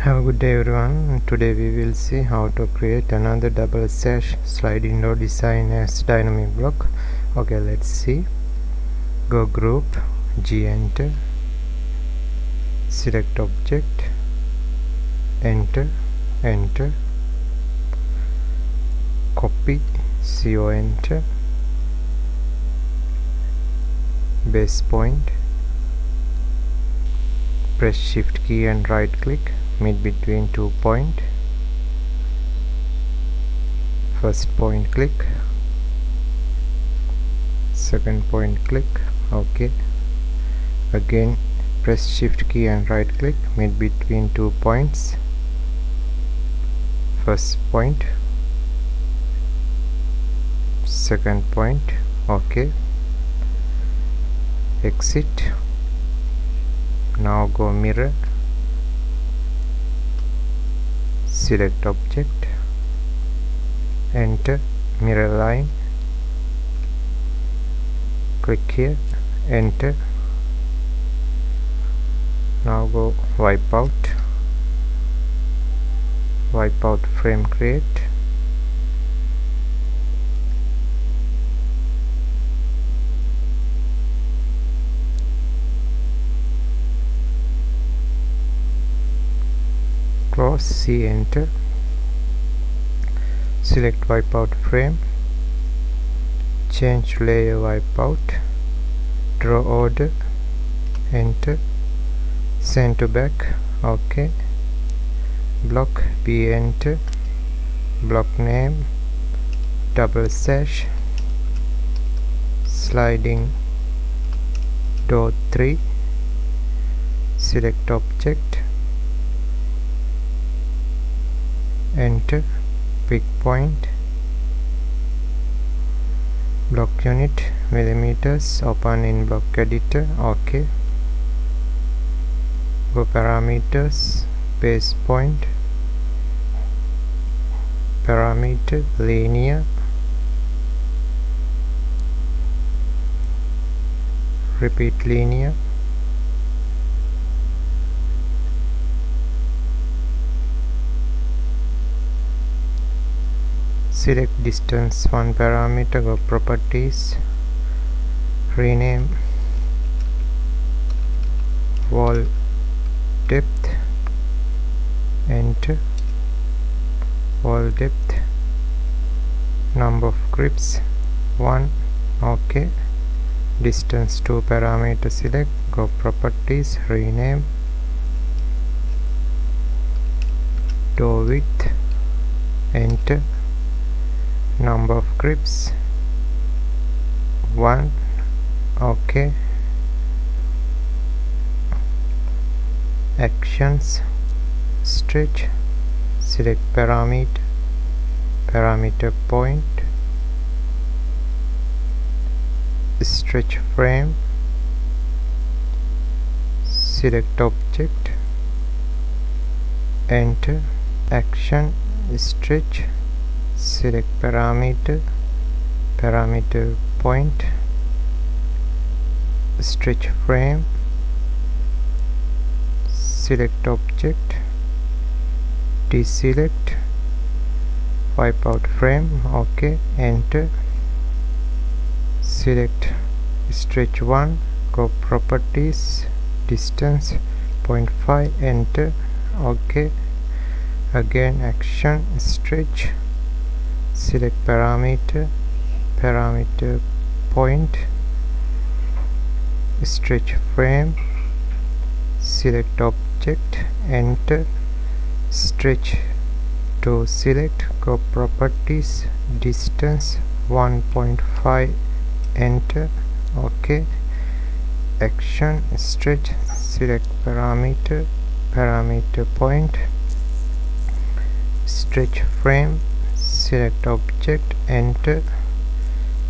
Have a good day everyone. Today we will see how to create another double sash sliding door design as dynamic block. Okay, let's see. Go group, G enter, select object, enter, copy, CO enter, base point, press shift key and right click, meet between 2 points. First point click, second point click. Okay, again press shift key and right click, meet between 2 points. First point, second point. Okay, exit. Now go mirror, select object, enter, mirror line, click here, enter. Now go wipe out frame create, close, C enter, select wipeout frame, change layer wipeout, draw order, enter, send to back. Okay, block, B enter, block name double sash sliding door 3, select object, enter, pick point, block unit millimeters, open in block editor. Okay, go parameters, base point, parameter linear, repeat linear, select distance 1 parameter, go properties, rename wall depth, enter, wall depth, number of grips 1. Okay, distance 2 parameter, select, go properties, rename door width, enter, number of grips 1. Okay, actions, stretch, select parameter point, stretch frame, select object, enter, action, stretch, select parameter point, stretch frame, select object, deselect, wipe out frame. Okay, enter, select stretch 1, go properties, distance 0.5, enter. Okay, again action, stretch, select parameter point, stretch frame, select object, enter, stretch to select, go properties, distance 1.5, enter. Okay, action, stretch, select parameter point, stretch frame, select object, enter,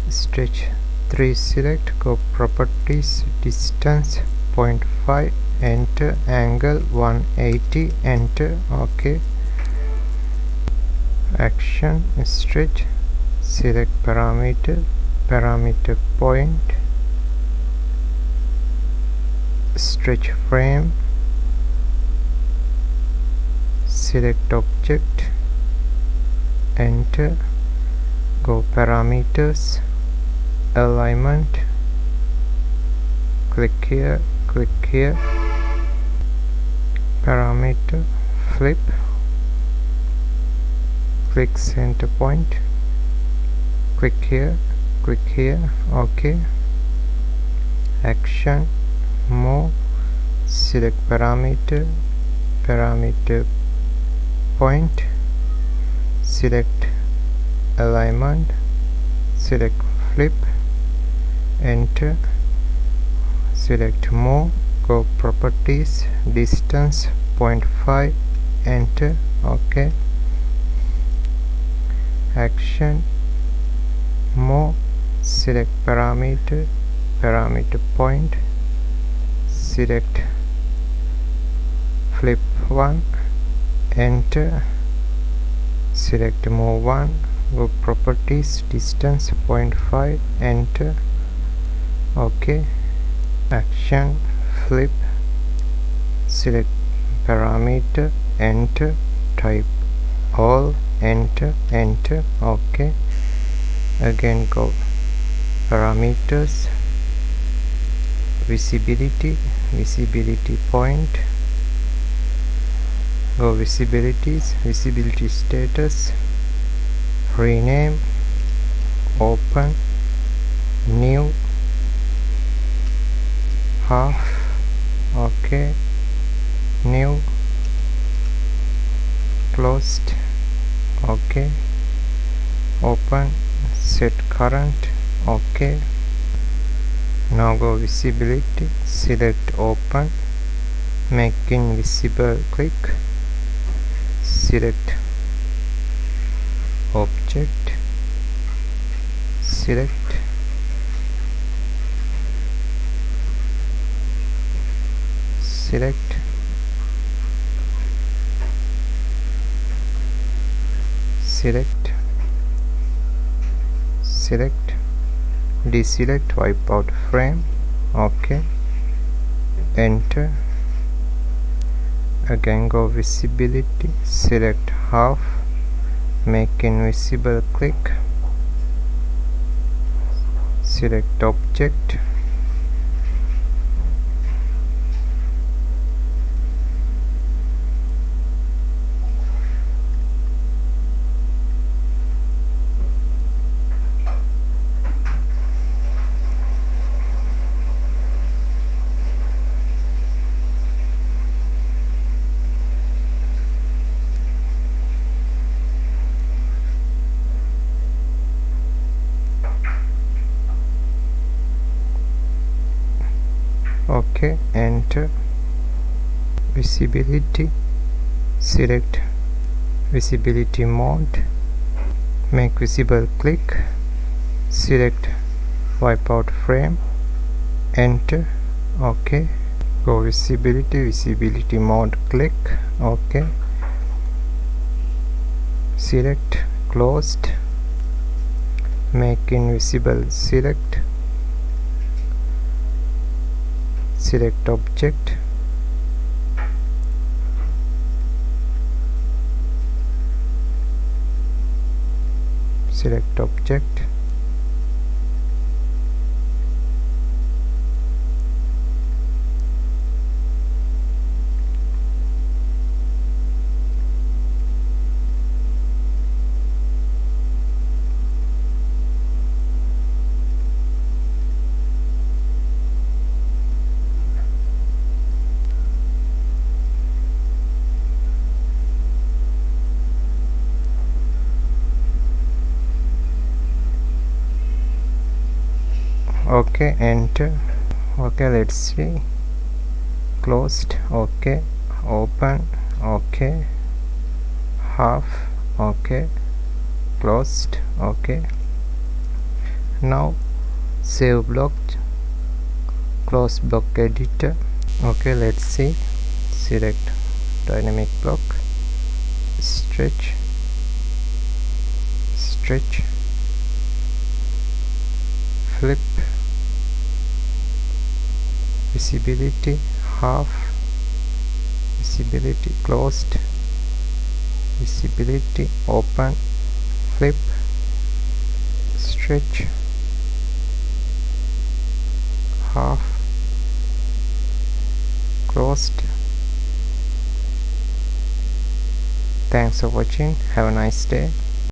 stretch 3, select, go properties, distance 0.5, enter, angle 180, enter. Okay, action, stretch, select parameter point, stretch frame, select object, enter, go parameters, alignment, click here, parameter, flip, click center point, click here, OK, action, move, select parameter point, select alignment, select flip, enter, select move, go properties, distance 0.5, enter, OK, action, move, select parameter point, select flip 1, enter, select move 1, go properties, distance 0.5, enter, OK, action, flip, select parameter, enter, type all, enter, OK, again go parameters, visibility point, go visibilities, visibility status, rename, open, new, half, OK, new, closed, OK, open, set current, OK. Now go visibility, select open, make invisible, click, select object, select, deselect, wipe out frame, OK, enter, again go visibility, select half, make invisible, click, select object, OK, enter, visibility, select visibility mode, make visible, click, select wipe out frame, enter, OK, go visibility mode, click, OK, select closed, make invisible, select object, OK, enter, OK, let's see, closed, OK, open, OK, half, OK, closed, OK. Now save block, close block editor, OK, let's see, select dynamic block, stretch, flip, visibility half, visibility closed, visibility, open, flip, stretch, half, closed. Thanks for watching. Have a nice day.